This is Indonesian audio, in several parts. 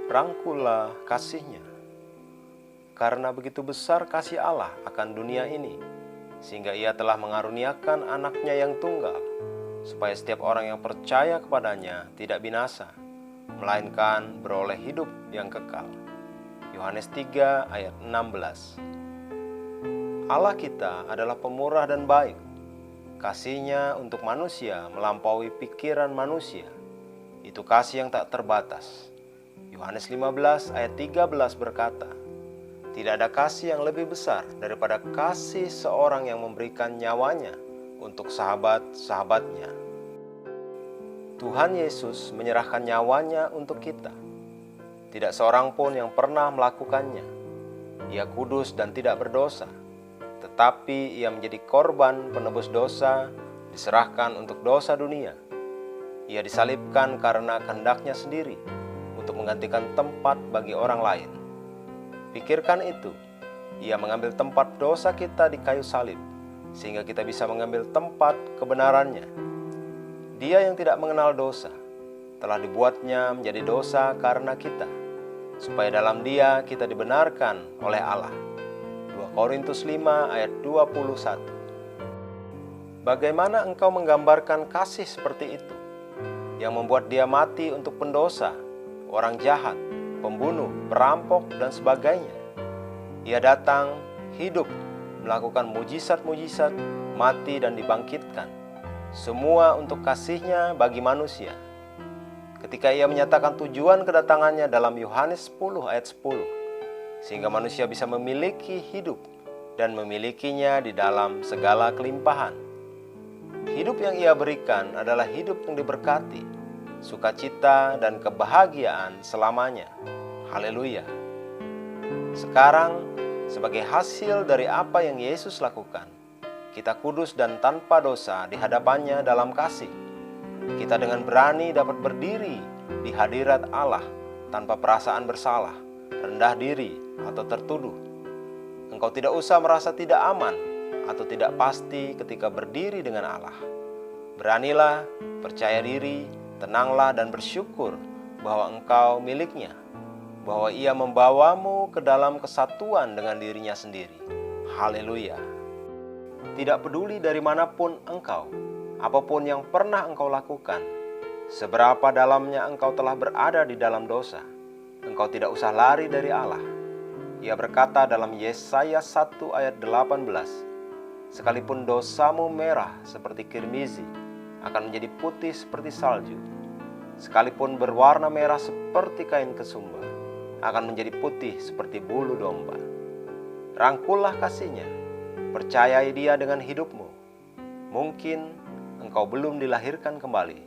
Rangkullah kasih-Nya. Karena begitu besar kasih Allah akan dunia ini, sehingga Ia telah mengaruniakan anaknya yang tunggal, supaya setiap orang yang percaya kepadanya tidak binasa, melainkan beroleh hidup yang kekal. Yohanes 3 ayat 16. Allah kita adalah pemurah dan baik. Kasih-Nya untuk manusia melampaui pikiran manusia. Itu kasih yang tak terbatas. Yohanes 15 ayat 13 berkata, "Tidak ada kasih yang lebih besar daripada kasih seorang yang memberikan nyawanya untuk sahabat-sahabatnya." Tuhan Yesus menyerahkan nyawanya untuk kita. Tidak seorang pun yang pernah melakukannya. Ia kudus dan tidak berdosa, tetapi Ia menjadi korban penebus dosa, diserahkan untuk dosa dunia. Ia disalibkan karena kehendaknya sendiri, untuk menggantikan tempat bagi orang lain. Pikirkan itu, Ia mengambil tempat dosa kita di kayu salib, sehingga kita bisa mengambil tempat kebenarannya. Dia yang tidak mengenal dosa, telah dibuatnya menjadi dosa karena kita, supaya dalam Dia kita dibenarkan oleh Allah. 2 Korintus 5 ayat 21. Bagaimana engkau menggambarkan kasih seperti itu, yang membuat Dia mati untuk pendosa, orang jahat, pembunuh, perampok, dan sebagainya? Ia datang, hidup, melakukan mujizat-mujizat, mati dan dibangkitkan. Semua untuk kasih-Nya bagi manusia. Ketika Ia menyatakan tujuan kedatangannya dalam Yohanes 10 ayat 10, sehingga manusia bisa memiliki hidup dan memilikinya di dalam segala kelimpahan. Hidup yang Ia berikan adalah hidup yang diberkati, sukacita dan kebahagiaan selamanya. Haleluya. Sekarang, sebagai hasil dari apa yang Yesus lakukan, kita kudus dan tanpa dosa di hadapannya dalam kasih. Kita dengan berani dapat berdiri di hadirat Allah tanpa perasaan bersalah, rendah diri, atau tertuduh. Engkau tidak usah merasa tidak aman atau tidak pasti ketika berdiri dengan Allah. Beranilah, percaya diri, tenanglah dan bersyukur bahwa engkau miliknya, bahwa Ia membawamu ke dalam kesatuan dengan dirinya sendiri. Haleluya. Tidak peduli dari manapun engkau, apapun yang pernah engkau lakukan, seberapa dalamnya engkau telah berada di dalam dosa, engkau tidak usah lari dari Allah. Ia berkata dalam Yesaya 1 ayat 18, "Sekalipun dosamu merah seperti kirmizi, akan menjadi putih seperti salju. Sekalipun berwarna merah seperti kain kesumba, akan menjadi putih seperti bulu domba." Rangkullah kasih-Nya, percayai Dia dengan hidupmu. Mungkin engkau belum dilahirkan kembali.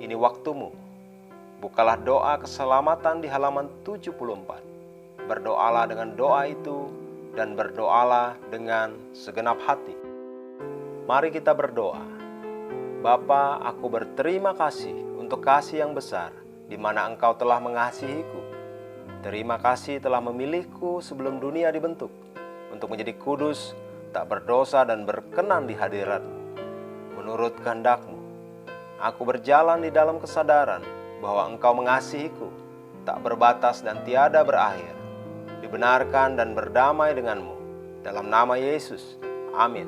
Ini waktumu. Bukalah doa keselamatan di halaman 74. Berdoalah dengan doa itu dan berdoalah dengan segenap hati. Mari kita berdoa. Bapa, aku berterima kasih untuk kasih yang besar di mana Engkau telah mengasihiku. Terima kasih telah memilihku sebelum dunia dibentuk untuk menjadi kudus, tak berdosa dan berkenan di hadirat-Mu. Menurut kehendak-Mu, aku berjalan di dalam kesadaran bahwa Engkau mengasihiku, tak berbatas dan tiada berakhir. Dibenarkan dan berdamai dengan-Mu. Dalam nama Yesus, amin.